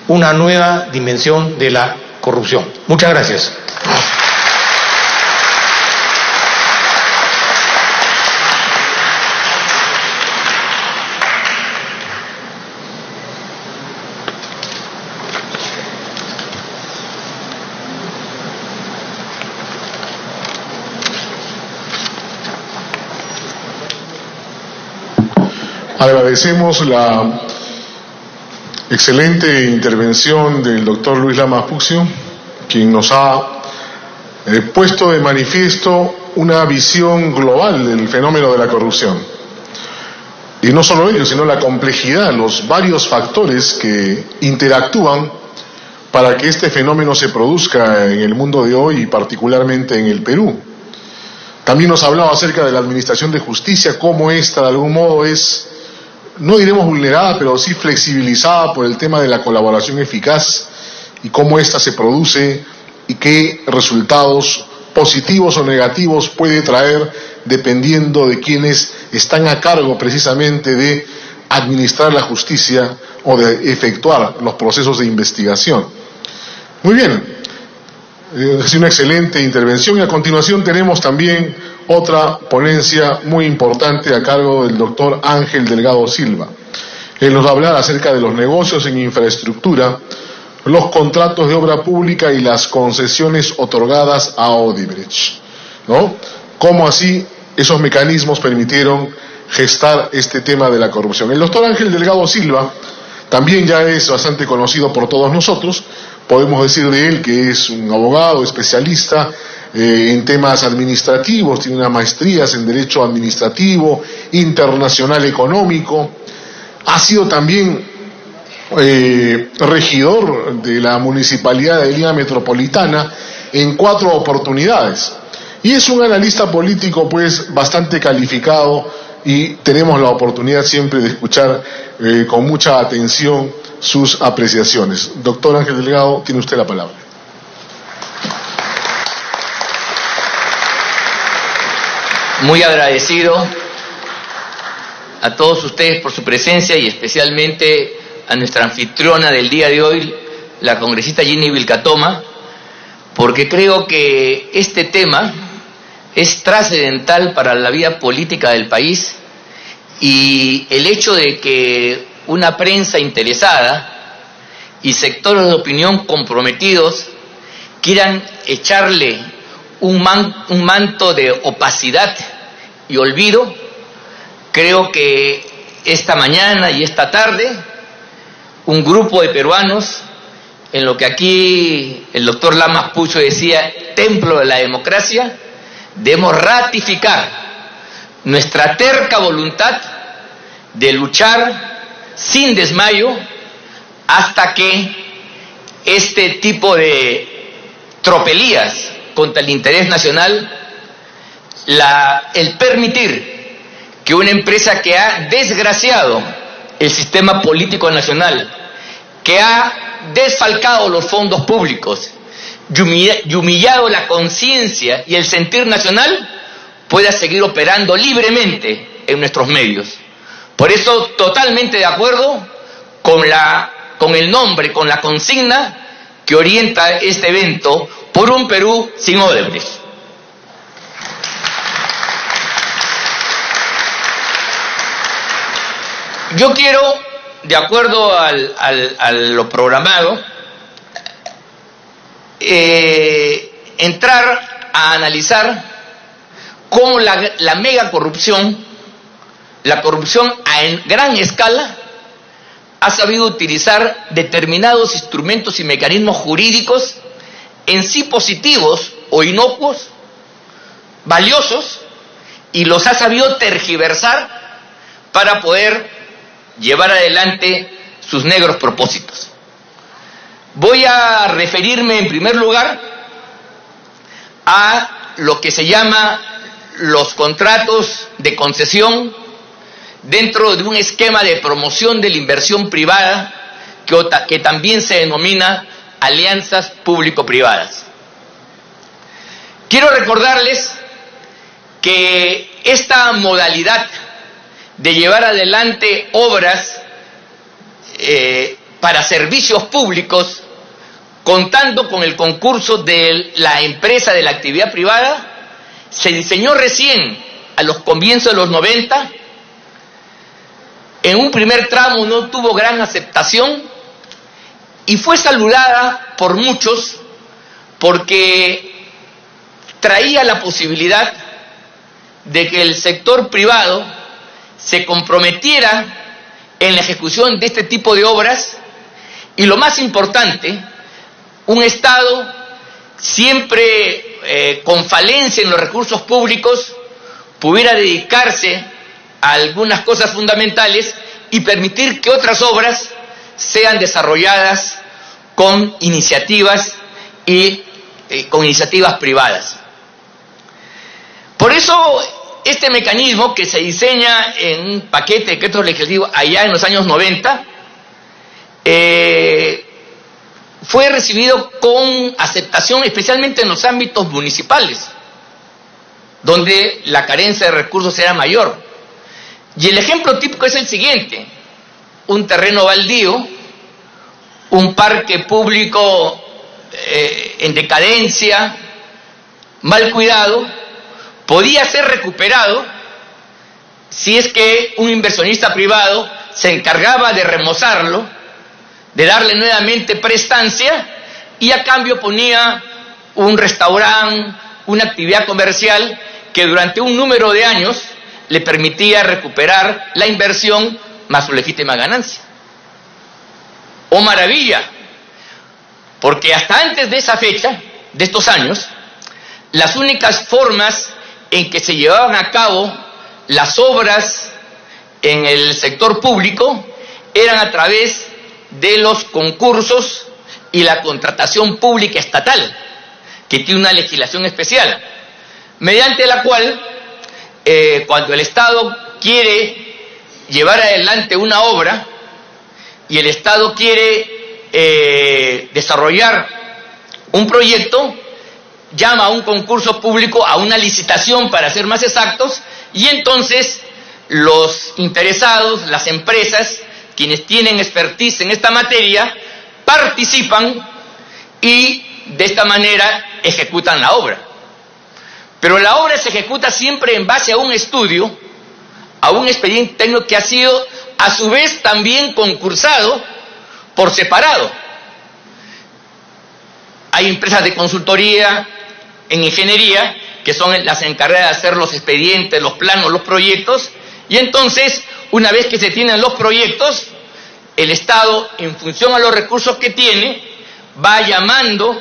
una nueva dimensión de la corrupción. Muchas gracias. Agradecemos la excelente intervención del doctor Luis Lamas Puccio, quien nos ha puesto de manifiesto una visión global del fenómeno de la corrupción. Y no solo ello, sino la complejidad, los varios factores que interactúan para que este fenómeno se produzca en el mundo de hoy y particularmente en el Perú. También nos hablaba acerca de la administración de justicia, cómo esta de algún modo es, no diremos vulnerada, pero sí flexibilizada por el tema de la colaboración eficaz y cómo ésta se produce y qué resultados positivos o negativos puede traer dependiendo de quienes están a cargo precisamente de administrar la justicia o de efectuar los procesos de investigación. Muy bien, es una excelente intervención y a continuación tenemos también otra ponencia muy importante a cargo del doctor Ángel Delgado Silva. Él nos va a hablar acerca de los negocios en infraestructura, los contratos de obra pública y las concesiones otorgadas a Odebrecht, ¿no? Cómo así esos mecanismos permitieron gestar este tema de la corrupción. El doctor Ángel Delgado Silva también ya es bastante conocido por todos nosotros. Podemos decir de él que es un abogado especialista en temas administrativos, tiene unas maestrías en Derecho Administrativo, Internacional Económico, ha sido también regidor de la Municipalidad de Lima Metropolitana en 4 oportunidades. Y es un analista político pues bastante calificado y tenemos la oportunidad siempre de escuchar con mucha atención sus apreciaciones. Doctor Ángel Delgado, tiene usted la palabra. Muy agradecido a todos ustedes por su presencia y especialmente a nuestra anfitriona del día de hoy, la congresista Ginny Vilcatoma, porque creo que este tema es trascendental para la vida política del país y el hecho de que una prensa interesada y sectores de opinión comprometidos quieran echarle un manto de opacidad y olvido, creo que esta mañana y esta tarde un grupo de peruanos, en lo que aquí el doctor Lamas Puccio decía, templo de la democracia, debemos ratificar nuestra terca voluntad de luchar sin desmayo hasta que este tipo de tropelías contra el interés nacional, el permitir que una empresa que ha desgraciado el sistema político nacional, que ha desfalcado los fondos públicos y humillado la conciencia y el sentir nacional, pueda seguir operando libremente en nuestros medios. Por eso, totalmente de acuerdo con el nombre, con la consigna que orienta este evento, por un Perú sin Odebrecht. Yo quiero, de acuerdo a lo programado, entrar a analizar cómo la mega corrupción, la corrupción en gran escala, ha sabido utilizar determinados instrumentos y mecanismos jurídicos en sí positivos o inocuos, valiosos, y los ha sabido tergiversar para poder llevar adelante sus negros propósitos. Voy a referirme en primer lugar a lo que se llama los contratos de concesión dentro de un esquema de promoción de la inversión privada que también se denomina alianzas público-privadas. Quiero recordarles que esta modalidad de llevar adelante obras para servicios públicos, contando con el concurso de la empresa de la actividad privada, se diseñó recién a los comienzos de los 90. En un primer tramo no tuvo gran aceptación y fue saludada por muchos porque traía la posibilidad de que el sector privado se comprometiera en la ejecución de este tipo de obras y, lo más importante, un Estado siempre con falencia en los recursos públicos pudiera dedicarse a algunas cosas fundamentales y permitir que otras obras sean desarrolladas con iniciativas y con iniciativas privadas. Por eso este mecanismo, que se diseña en un paquete de decretos legislativos allá en los años 90, fue recibido con aceptación, especialmente en los ámbitos municipales, donde la carencia de recursos era mayor. Y el ejemplo típico es el siguiente: un terreno baldío, un parque público en decadencia, mal cuidado, podía ser recuperado si es que un inversionista privado se encargaba de remozarlo, de darle nuevamente prestancia, y a cambio ponía un restaurante, una actividad comercial que durante un número de años le permitía recuperar la inversión más su legítima ganancia. ¡Oh, maravilla! Porque hasta antes de esa fecha, de estos años, las únicas formas en que se llevaban a cabo las obras en el sector público eran a través de los concursos y la contratación pública estatal, que tiene una legislación especial, mediante la cual cuando el Estado quiere llevar adelante una obra y el Estado quiere desarrollar un proyecto, llama a un concurso público, a una licitación para ser más exactos, y entonces los interesados, las empresas, quienes tienen expertise en esta materia, participan y de esta manera ejecutan la obra. Pero la obra se ejecuta siempre en base a un estudio, a un expediente técnico que ha sido a su vez también concursado por separado. Hay empresas de consultoría en ingeniería que son las encargadas de hacer los expedientes, los planos, los proyectos, y entonces, una vez que se tienen los proyectos, el Estado, en función a los recursos que tiene, va llamando,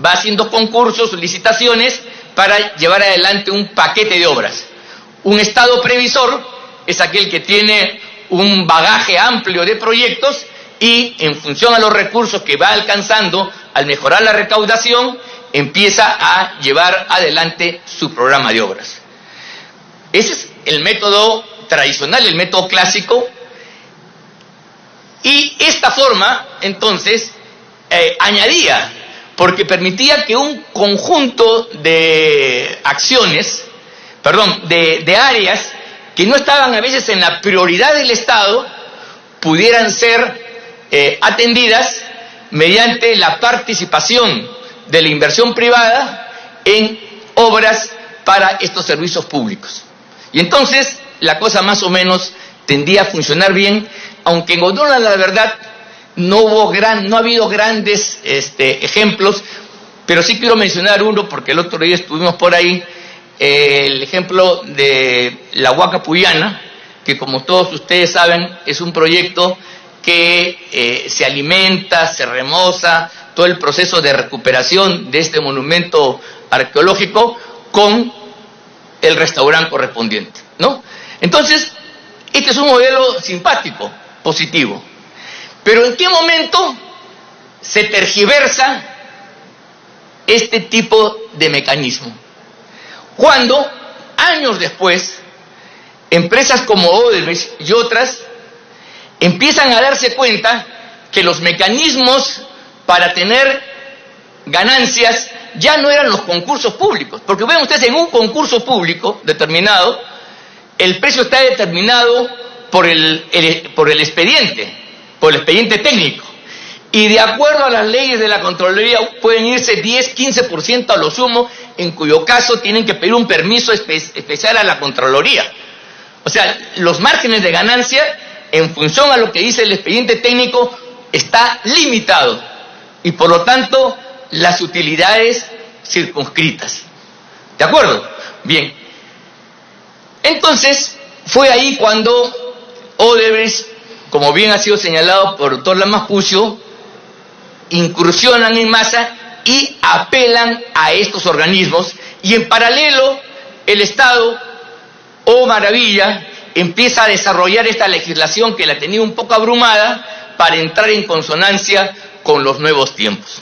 va haciendo concursos, licitaciones, para llevar adelante un paquete de obras. Un Estado previsor es aquel que tiene un bagaje amplio de proyectos y, en función a los recursos que va alcanzando, al mejorar la recaudación, empieza a llevar adelante su programa de obras. Ese es el método tradicional, el método clásico, y esta forma, entonces, añadía, porque permitía que un conjunto de acciones, de áreas que no estaban a veces en la prioridad del Estado, pudieran ser atendidas mediante la participación de la inversión privada en obras para estos servicios públicos. Y entonces la cosa más o menos tendía a funcionar bien, aunque en honor a la verdad no ha habido grandes ejemplos, pero sí quiero mencionar uno porque el otro día estuvimos por ahí, el ejemplo de la Huaca Puyana, que como todos ustedes saben es un proyecto que se alimenta, se remoza, todo el proceso de recuperación de este monumento arqueológico con el restaurante correspondiente, ¿no? Entonces, este es un modelo simpático, positivo. Pero ¿en qué momento se tergiversa este tipo de mecanismo? Cuando, años después, empresas como Odebrecht y otras empiezan a darse cuenta que los mecanismos para tener ganancias ya no eran los concursos públicos. Porque ven ustedes, en un concurso público determinado, el precio está determinado por el expediente, por el expediente técnico. Y de acuerdo a las leyes de la Contraloría pueden irse 10-15% a lo sumo, en cuyo caso tienen que pedir un permiso especial a la Contraloría. O sea, los márgenes de ganancia, en función a lo que dice el expediente técnico, está limitado. Y por lo tanto, las utilidades circunscritas. ¿De acuerdo? Bien. Entonces, fue ahí cuando Odebrecht, como bien ha sido señalado por el doctor Lamas Puccio, incursionan en masa y apelan a estos organismos, y en paralelo el Estado, oh maravilla, empieza a desarrollar esta legislación que la tenía un poco abrumada para entrar en consonancia con los nuevos tiempos.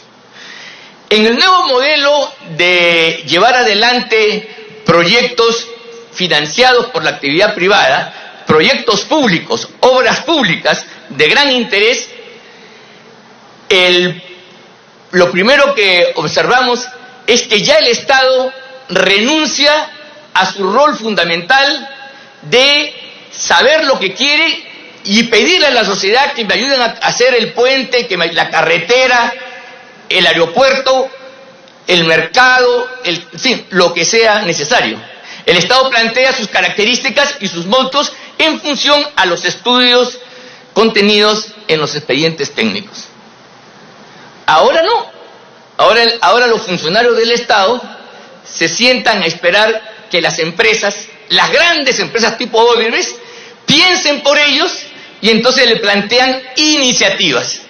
En el nuevo modelo de llevar adelante proyectos financiados por la actividad privada, proyectos públicos, obras públicas de gran interés, lo primero que observamos es que ya el Estado renuncia a su rol fundamental de saber lo que quiere y pedirle a la sociedad que me ayuden a hacer el puente, la carretera, el aeropuerto, el mercado, en fin, lo que sea necesario. El Estado plantea sus características y sus montos en función a los estudios contenidos en los expedientes técnicos. Ahora no. Ahora los funcionarios del Estado se sientan a esperar que las empresas, las grandes empresas tipo Odebrecht, piensen por ellos y entonces le plantean iniciativas.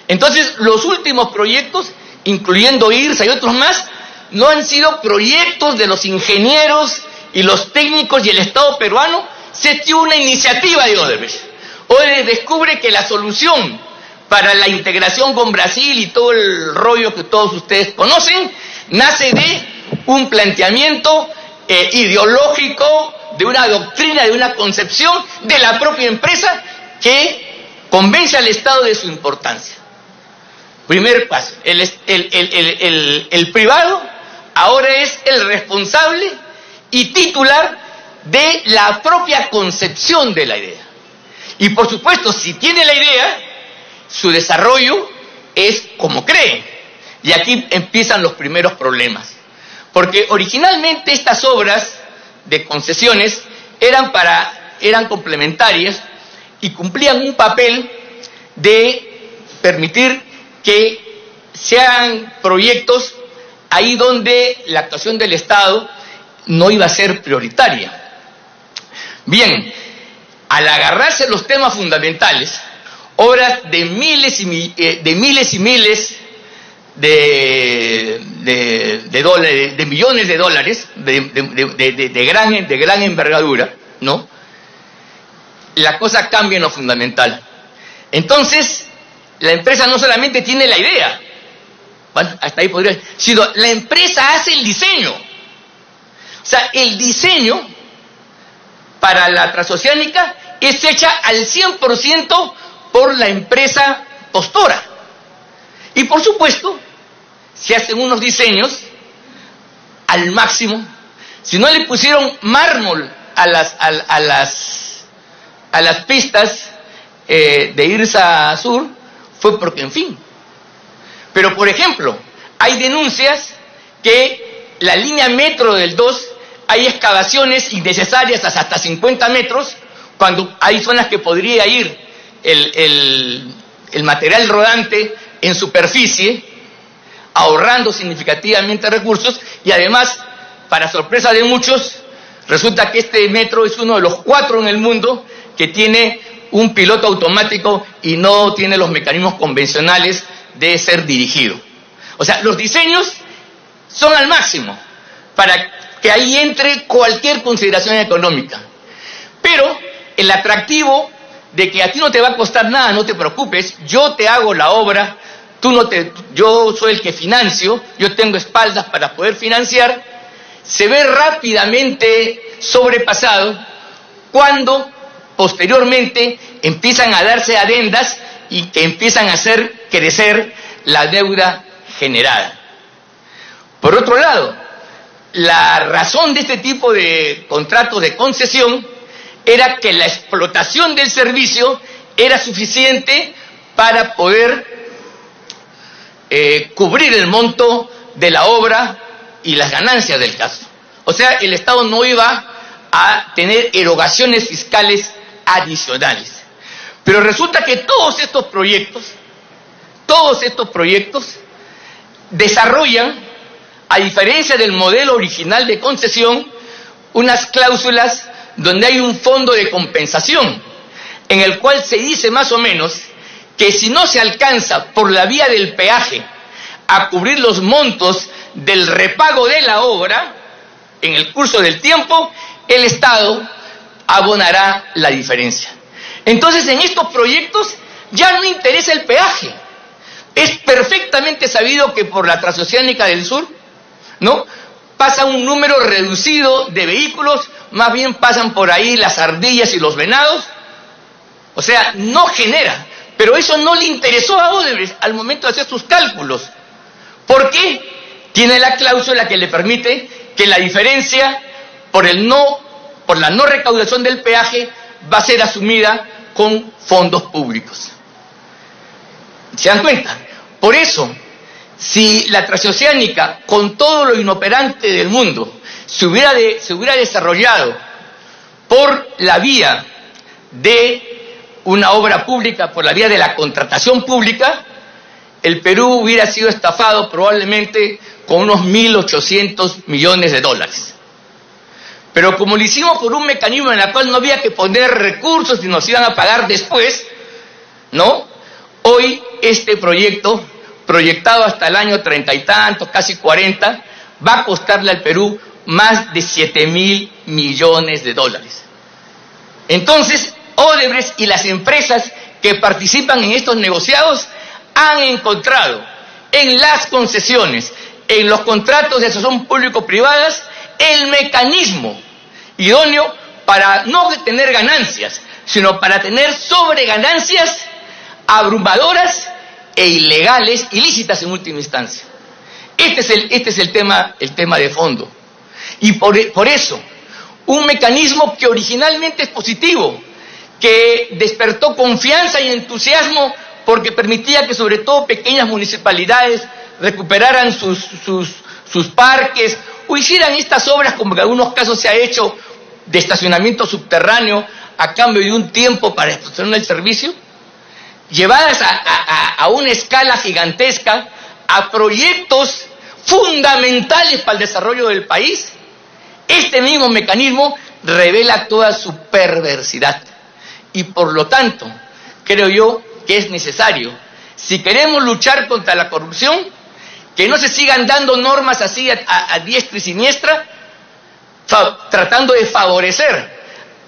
Entonces los últimos proyectos, incluyendo IRSA y otros más, no han sido proyectos de los ingenieros y los técnicos y el Estado peruano, se dio una iniciativa de Odebrecht. Odebrecht descubre que la solución para la integración con Brasil y todo el rollo que todos ustedes conocen, nace de un planteamiento ideológico, de una doctrina, de una concepción de la propia empresa que convence al Estado de su importancia. Primer paso, el privado ahora es el responsable y titular de la propia concepción de la idea. Y por supuesto, si tiene la idea, su desarrollo es como cree. Y aquí empiezan los primeros problemas. Porque originalmente estas obras de concesiones eran complementarias y cumplían un papel de permitir que se hagan proyectos ahí donde la actuación del Estado no iba a ser prioritaria. Bien, al agarrarse los temas fundamentales, obras de miles y miles de dólares, de millones de dólares, de gran envergadura, ¿no? La cosa cambia en lo fundamental. Entonces, la empresa no solamente tiene la idea, bueno, hasta ahí podría, sino la empresa hace el diseño. O sea, el diseño para la transoceánica es hecha al 100% por la empresa postora. Y por supuesto, se hacen unos diseños al máximo. Si no le pusieron mármol a las pistas de IRSA Sur, fue porque, en fin. Pero, por ejemplo, hay denuncias que la línea metro del 2, hay excavaciones innecesarias hasta 50 metros, cuando hay zonas que podría ir el material rodante en superficie, ahorrando significativamente recursos, y además, para sorpresa de muchos, resulta que este metro es uno de los 4 en el mundo que tiene un piloto automático y no tiene los mecanismos convencionales de ser dirigido. O sea, los diseños son al máximo para que ahí entre cualquier consideración económica. Pero el atractivo de que a ti no te va a costar nada, no te preocupes, yo te hago la obra, yo soy el que financio, yo tengo espaldas para poder financiar, se ve rápidamente sobrepasado cuando posteriormente empiezan a darse adendas y que empiezan a hacer crecer la deuda generada. Por otro lado, la razón de este tipo de contratos de concesión era que la explotación del servicio era suficiente para poder cubrir el monto de la obra y las ganancias del caso. O sea, el Estado no iba a tener erogaciones fiscales adicionales. Pero resulta que todos estos proyectos desarrollan, a diferencia del modelo original de concesión, unas cláusulas donde hay un fondo de compensación, en el cual se dice más o menos que si no se alcanza por la vía del peaje a cubrir los montos del repago de la obra, en el curso del tiempo, el Estado abonará la diferencia. Entonces, en estos proyectos ya no interesa el peaje. Es perfectamente sabido que por la Transoceánica del Sur, ¿no?, pasa un número reducido de vehículos, más bien pasan por ahí las ardillas y los venados. O sea, no genera. Pero eso no le interesó a Odebrecht al momento de hacer sus cálculos. ¿Por qué? Tiene la cláusula que le permite que la diferencia por la no recaudación del peaje va a ser asumida con fondos públicos. ¿Se dan cuenta? Por eso, si la Transoceánica, con todo lo inoperante del mundo, se hubiera desarrollado por la vía de una obra pública, por la vía de la contratación pública, el Perú hubiera sido estafado probablemente con unos 1.800 millones de dólares. Pero como lo hicimos por un mecanismo en el cual no había que poner recursos y nos iban a pagar después, ¿no? Hoy este proyecto, proyectado hasta el año 30 y tantos, casi 40, va a costarle al Perú más de 7.000 millones de dólares. Entonces, Odebrecht y las empresas que participan en estos negociados han encontrado en las concesiones, en los contratos de asociación público-privadas, el mecanismo idóneo para no tener ganancias, sino para tener sobreganancias abrumadoras e ilegales, ilícitas en última instancia. Este es el tema de fondo. Y por eso, un mecanismo que originalmente es positivo, que despertó confianza y entusiasmo porque permitía que sobre todo pequeñas municipalidades recuperaran sus parques o hicieran estas obras, como en algunos casos se ha hecho, de estacionamiento subterráneo a cambio de un tiempo para estacionar el servicio, llevadas a una escala gigantesca, a proyectos fundamentales para el desarrollo del país. Este mismo mecanismo revela toda su perversidad y por lo tanto creo yo que es necesario, si queremos luchar contra la corrupción, que no se sigan dando normas así a diestra y siniestra, tratando de favorecer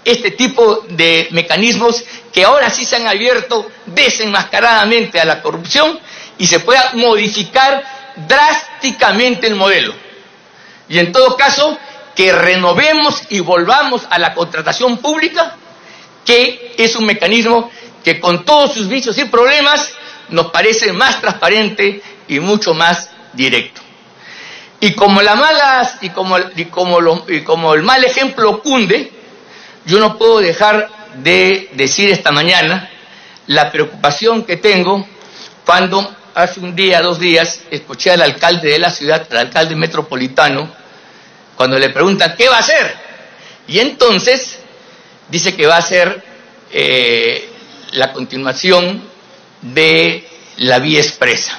este tipo de mecanismos que ahora sí se han abierto desenmascaradamente a la corrupción y se pueda modificar drásticamente el modelo. Y en todo caso, que renovemos y volvamos a la contratación pública, que es un mecanismo que con todos sus vicios y problemas nos parece más transparente y mucho más directo. Y como el mal ejemplo cunde, yo no puedo dejar de decir esta mañana la preocupación que tengo cuando hace un día, 2 días, escuché al alcalde de la ciudad, al alcalde metropolitano, cuando le preguntan ¿qué va a hacer? Y entonces dice que va a hacer la continuación de la vía expresa.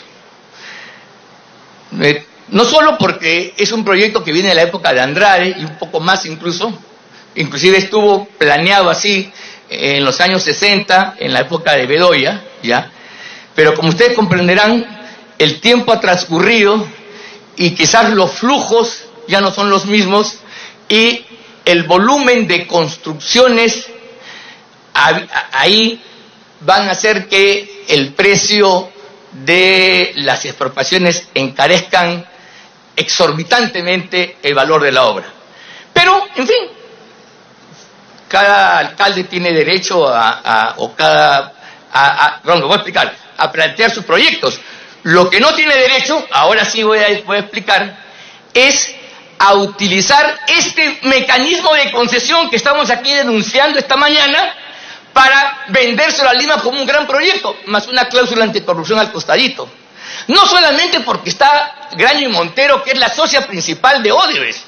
No solo porque es un proyecto que viene de la época de Andrade y un poco más inclusive estuvo planeado así en los años 60, en la época de Bedoya, ¿ya? Pero como ustedes comprenderán, el tiempo ha transcurrido y quizás los flujos ya no son los mismos y el volumen de construcciones ahí van a hacer que el precio de las expropiaciones encarezcan exorbitantemente el valor de la obra. Pero, en fin, cada alcalde tiene derecho a plantear sus proyectos. Lo que no tiene derecho, ahora sí voy a explicar, es a utilizar este mecanismo de concesión que estamos aquí denunciando esta mañana para vendérselo a Lima como un gran proyecto, más una cláusula anticorrupción al costadito. No solamente porque está Graña y Montero, que es la socia principal de Odebrecht,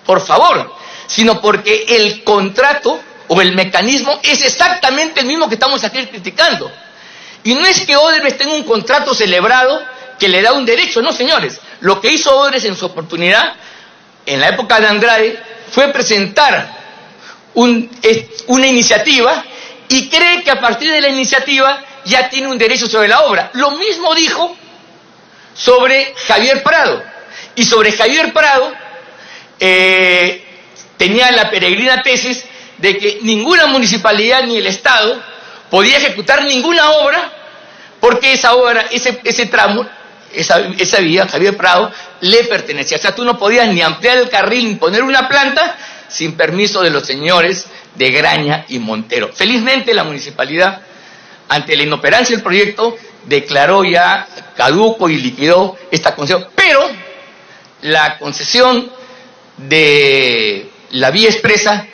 por favor, sino porque el contrato o el mecanismo es exactamente el mismo que estamos aquí criticando. Y no es que Odebrecht tenga un contrato celebrado que le da un derecho, no, señores. Lo que hizo Odebrecht en su oportunidad, en la época de Andrade, fue presentar una iniciativa y cree que a partir de la iniciativa ya tiene un derecho sobre la obra. Lo mismo dijo sobre Javier Prado. Y sobre Javier Prado tenía la peregrina tesis de que ninguna municipalidad ni el Estado podía ejecutar ninguna obra porque esa obra, ese tramo, esa vía, Javier Prado, le pertenecía. O sea, tú no podías ni ampliar el carril ni poner una planta sin permiso de los señores de Graña y Montero. Felizmente la municipalidad, ante la inoperancia del proyecto, declaró ya caduco y liquidó esta concesión. Pero la concesión de la vía expresa,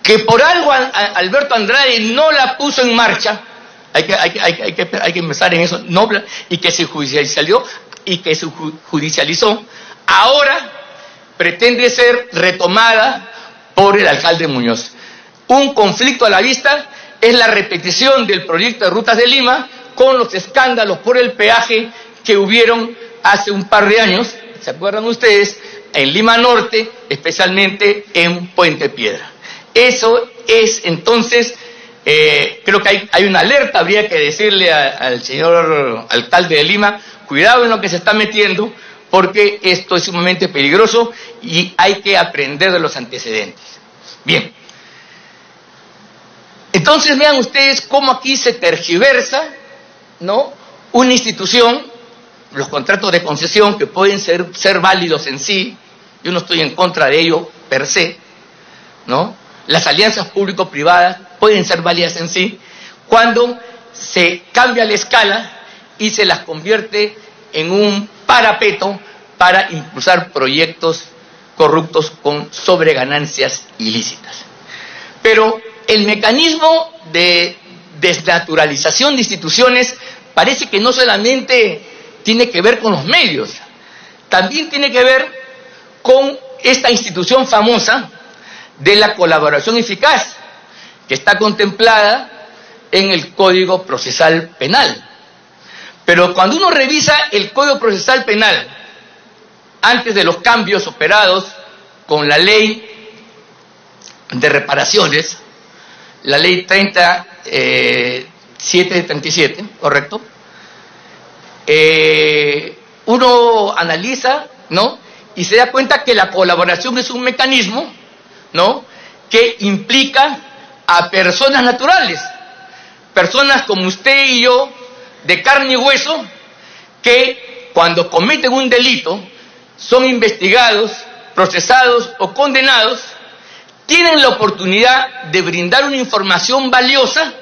que por algo Alberto Andrade no la puso en marcha, hay que empezar en eso, no, y que se judicializó, ahora pretende ser retomada por el alcalde Muñoz. Un conflicto a la vista es la repetición del proyecto de Rutas de Lima con los escándalos por el peaje que hubieron hace un par de años, ¿se acuerdan ustedes? En Lima Norte, especialmente en Puente Piedra. Eso es, entonces, creo que hay una alerta, habría que decirle al señor alcalde de Lima, cuidado en lo que se está metiendo, porque esto es sumamente peligroso y hay que aprender de los antecedentes. Bien. Entonces vean ustedes cómo aquí se tergiversa, ¿no?, una institución, los contratos de concesión que pueden ser válidos en sí, yo no estoy en contra de ello per se, ¿no? Las alianzas público-privadas pueden ser válidas en sí cuando se cambia la escala y se las convierte en un parapeto para impulsar proyectos corruptos con sobreganancias ilícitas. Pero el mecanismo de desnaturalización de instituciones parece que no solamente tiene que ver con los medios, también tiene que ver con esta institución famosa de la colaboración eficaz, que está contemplada en el Código Procesal Penal. Pero cuando uno revisa el Código Procesal Penal, antes de los cambios operados con la ley de reparaciones, la ley 737, ¿correcto? Uno analiza, ¿no?, y se da cuenta que la colaboración es un mecanismo, ¿no?, que implica a personas naturales, personas como usted y yo, de carne y hueso, que cuando cometen un delito, son investigados, procesados o condenados, tienen la oportunidad de brindar una información valiosa,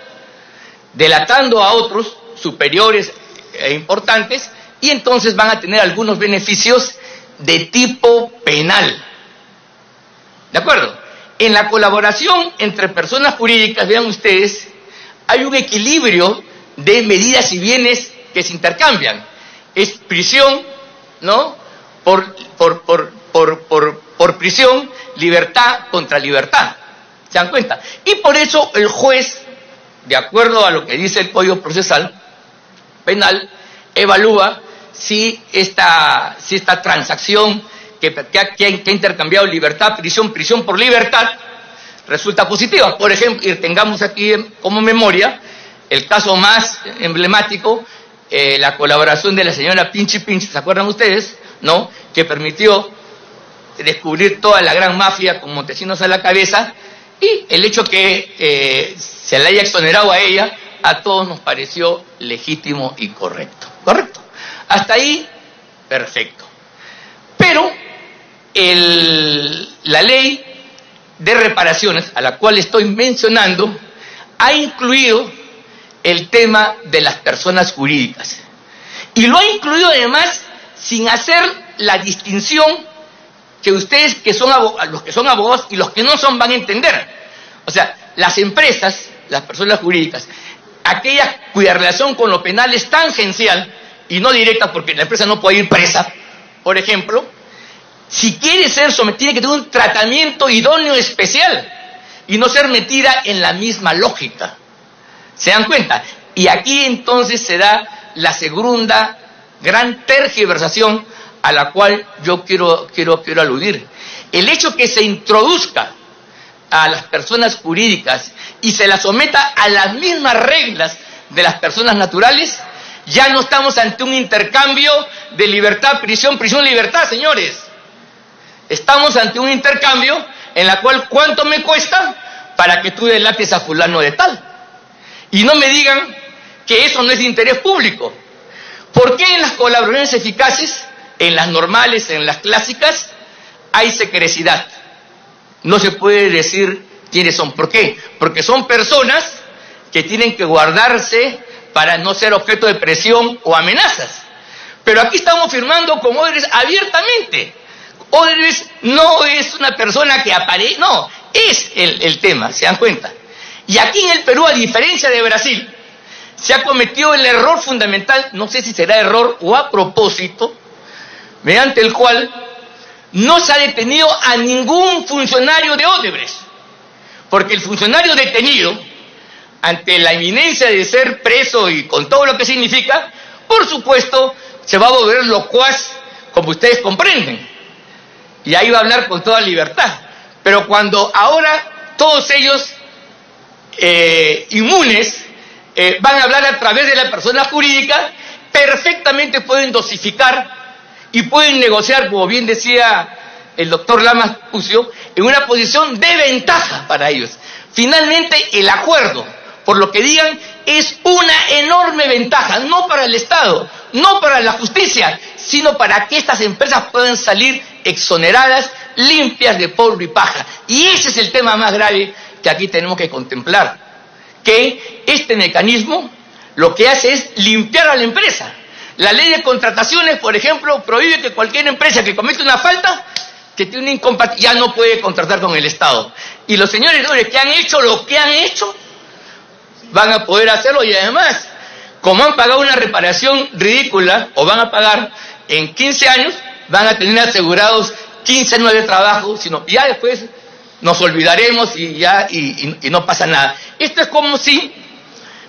delatando a otros superiores e importantes, y entonces van a tener algunos beneficios de tipo penal. ¿De acuerdo? En la colaboración entre personas jurídicas, vean ustedes, hay un equilibrio de medidas y bienes que se intercambian. Es prisión, ¿no?, por prisión, libertad contra libertad. ¿Se dan cuenta? Y por eso el juez, de acuerdo a lo que dice el Código Procesal Penal, evalúa si esta transacción que ha intercambiado libertad, prisión por libertad, resulta positiva. Por ejemplo, y tengamos aquí como memoria el caso más emblemático, la colaboración de la señora Pinchi, ¿se acuerdan ustedes?, ¿no?, que permitió descubrir toda la gran mafia con Montesinos a la cabeza, y el hecho que se la haya exonerado a ella, a todos nos pareció legítimo y correcto. ¿Correcto? Hasta ahí, perfecto. Pero la ley de reparaciones, a la cual estoy mencionando, ha incluido el tema de las personas jurídicas. Y lo ha incluido además sin hacer la distinción que ustedes, que son los que son abogados y los que no son, van a entender. O sea, las empresas, las personas jurídicas, aquellas cuya relación con lo penal es tangencial y no directa, porque la empresa no puede ir presa, por ejemplo, si quiere ser sometida, tiene que tener un tratamiento idóneo especial y no ser metida en la misma lógica. ¿Se dan cuenta? Y aquí entonces se da la segunda gran tergiversación a la cual yo quiero aludir. El hecho que se introduzca a las personas jurídicas y se las someta a las mismas reglas de las personas naturales, ya no estamos ante un intercambio de libertad, prisión, prisión, libertad, señores. Estamos ante un intercambio en la cual ¿cuánto me cuesta para que tú delates a fulano de tal? Y no me digan que eso no es de interés público. ¿Por qué en las colaboraciones eficaces, en las normales, en las clásicas, hay secrecidad? No se puede decir quiénes son. ¿Por qué? Porque son personas que tienen que guardarse para no ser objeto de presión o amenazas. Pero aquí estamos firmando con Odebrecht abiertamente. Odebrecht no es una persona que aparece, no, es el tema, ¿se dan cuenta? Y aquí en el Perú, a diferencia de Brasil, se ha cometido el error fundamental, no sé si será error o a propósito, mediante el cual no se ha detenido a ningún funcionario de Odebrecht, porque el funcionario detenido, ante la inminencia de ser preso y con todo lo que significa, por supuesto, se va a volver locuaz, como ustedes comprenden, y ahí va a hablar con toda libertad. Pero cuando ahora todos ellos inmunes van a hablar a través de la persona jurídica, perfectamente pueden dosificar y pueden negociar, como bien decía el doctor Lamas Pucio, en una posición de ventaja para ellos. Finalmente, el acuerdo, por lo que digan, es una enorme ventaja, no para el Estado, no para la justicia, sino para que estas empresas puedan salir exoneradas, limpias de polvo y paja. Y ese es el tema más grave que aquí tenemos que contemplar, que este mecanismo lo que hace es limpiar a la empresa. La ley de contrataciones, por ejemplo, prohíbe que cualquier empresa que comete una falta, que tiene una incompatibilidad, ya no puede contratar con el Estado. Y los señores que han hecho lo que han hecho, van a poder hacerlo, y además, como han pagado una reparación ridícula, o van a pagar en 15 años, van a tener asegurados 15 años de trabajo, sino ya después nos olvidaremos y no pasa nada. Esto es como si,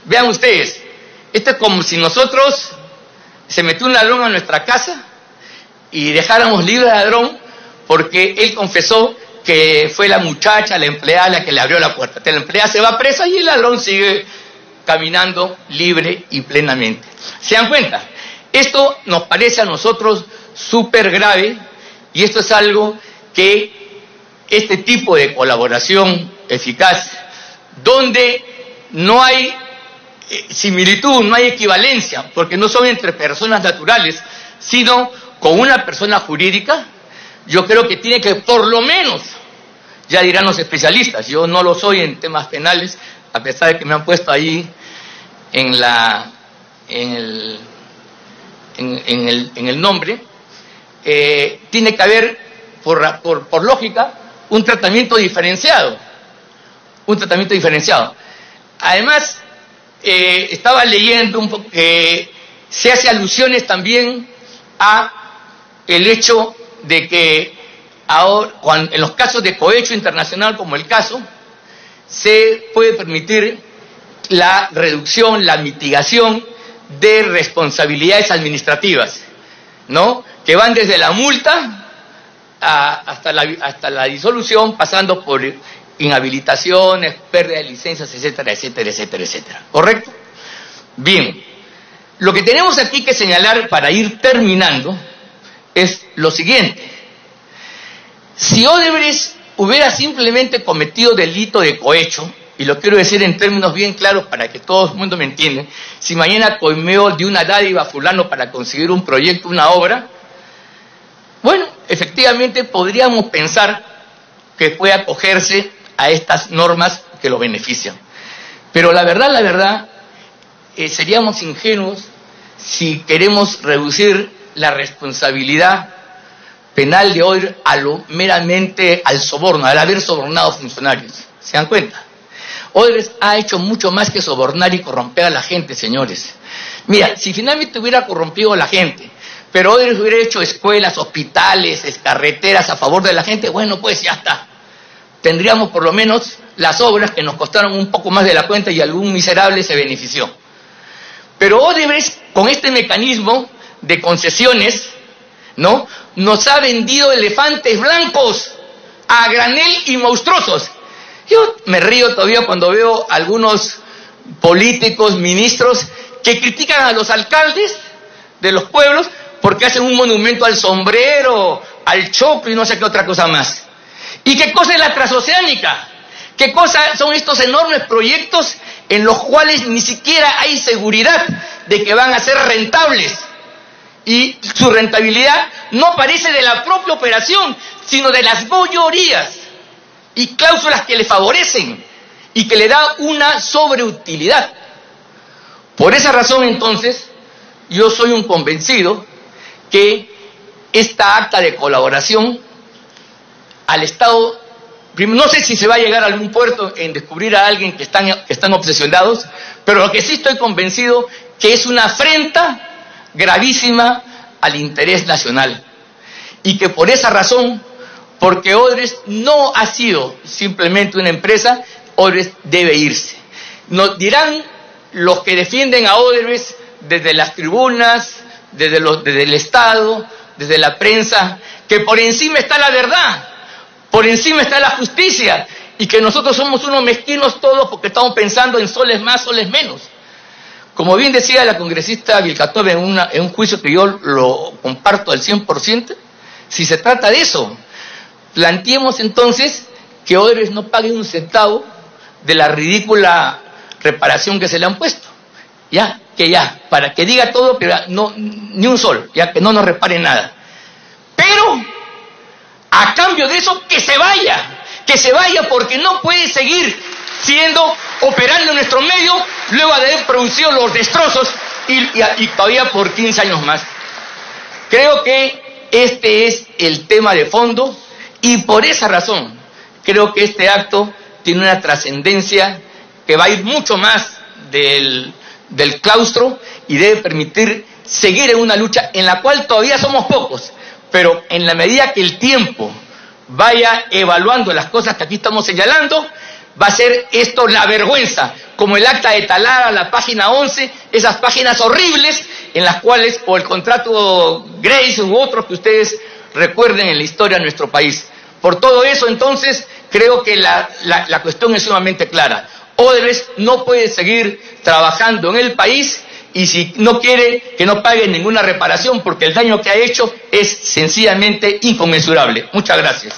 vean ustedes, esto es como si nosotros se metió un ladrón a nuestra casa y dejáramos libre al ladrón porque él confesó que fue la muchacha, la empleada, la que le abrió la puerta. La empleada se va presa y el ladrón sigue caminando libre y plenamente. ¿Se dan cuenta? Esto nos parece a nosotros súper grave, y esto es algo que este tipo de colaboración eficaz, donde no hay similitud, no hay equivalencia, porque no son entre personas naturales, sino con una persona jurídica, yo creo que tiene que, por lo menos, ya dirán los especialistas, yo no lo soy en temas penales, a pesar de que me han puesto ahí en el nombre, tiene que haber, por lógica, un tratamiento diferenciado. Además, estaba leyendo un poco que se hace alusiones también a el hecho de que ahora, en los casos de cohecho internacional, como el caso, se puede permitir la reducción, la mitigación de responsabilidades administrativas, ¿no? Que van desde la multa hasta la disolución, pasando por inhabilitaciones, pérdida de licencias, etcétera, etcétera, etcétera, etcétera. ¿Correcto? Bien, lo que tenemos aquí que señalar para ir terminando es lo siguiente. Si Odebrecht hubiera simplemente cometido delito de cohecho, y lo quiero decir en términos bien claros para que todo el mundo me entienda, si mañana coimeo de una dádiva a fulano para conseguir un proyecto, una obra, bueno, efectivamente podríamos pensar que puede acogerse a estas normas que lo benefician. Pero la verdad, seríamos ingenuos si queremos reducir la responsabilidad penal de hoy a lo meramente al soborno, al haber sobornado funcionarios. ¿Se dan cuenta? Odebrecht ha hecho mucho más que sobornar y corromper a la gente, señores. Mira, si finalmente hubiera corrompido a la gente, pero Odebrecht hubiera hecho escuelas, hospitales, carreteras a favor de la gente, bueno, pues ya está. Tendríamos por lo menos las obras que nos costaron un poco más de la cuenta y algún miserable se benefició. Pero Odebrecht, con este mecanismo de concesiones, ¿no?, nos ha vendido elefantes blancos a granel y monstruosos. Yo me río todavía cuando veo algunos políticos, ministros, que critican a los alcaldes de los pueblos porque hacen un monumento al sombrero, al choclo y no sé qué otra cosa más. ¿Y qué cosa es la transoceánica? ¿Qué cosa son estos enormes proyectos en los cuales ni siquiera hay seguridad de que van a ser rentables? Y su rentabilidad no aparece de la propia operación, sino de las bollorías y cláusulas que le favorecen y que le da una sobreutilidad. Por esa razón, entonces, yo soy un convencido que esta acta de colaboración al Estado, no sé si se va a llegar a algún puerto en descubrir a alguien que están obsesionados, pero lo que sí estoy convencido que es una afrenta gravísima al interés nacional. Y que por esa razón, porque Odebrecht no ha sido simplemente una empresa, Odebrecht debe irse. Nos dirán los que defienden a Odebrecht desde las tribunas, desde el Estado, desde la prensa, que por encima está la verdad, por encima está la justicia, y que nosotros somos unos mezquinos todos porque estamos pensando en soles más, soles menos. Como bien decía la congresista Vilcatome en un juicio que yo lo comparto al 100%, si se trata de eso, planteemos entonces que Odebrecht no pague un centavo de la ridícula reparación que se le han puesto. Para que diga todo, pero no, ni un sol, ya que no nos repare nada. Pero, a cambio de eso, que se vaya porque no puede seguir operando en nuestro medio, luego de haber producido los destrozos y todavía por 15 años más. Creo que este es el tema de fondo y por esa razón creo que este acto tiene una trascendencia que va a ir mucho más del claustro y debe permitir seguir en una lucha en la cual todavía somos pocos, pero en la medida que el tiempo vaya evaluando las cosas que aquí estamos señalando, va a ser esto la vergüenza, como el acta de Talara, la página 11, esas páginas horribles en las cuales, o el contrato Grace u otros que ustedes recuerden en la historia de nuestro país. Por todo eso, entonces, creo que la cuestión es sumamente clara. Odebrecht no puede seguir trabajando en el país y si no quiere que no pague ninguna reparación porque el daño que ha hecho es sencillamente inconmensurable. Muchas gracias.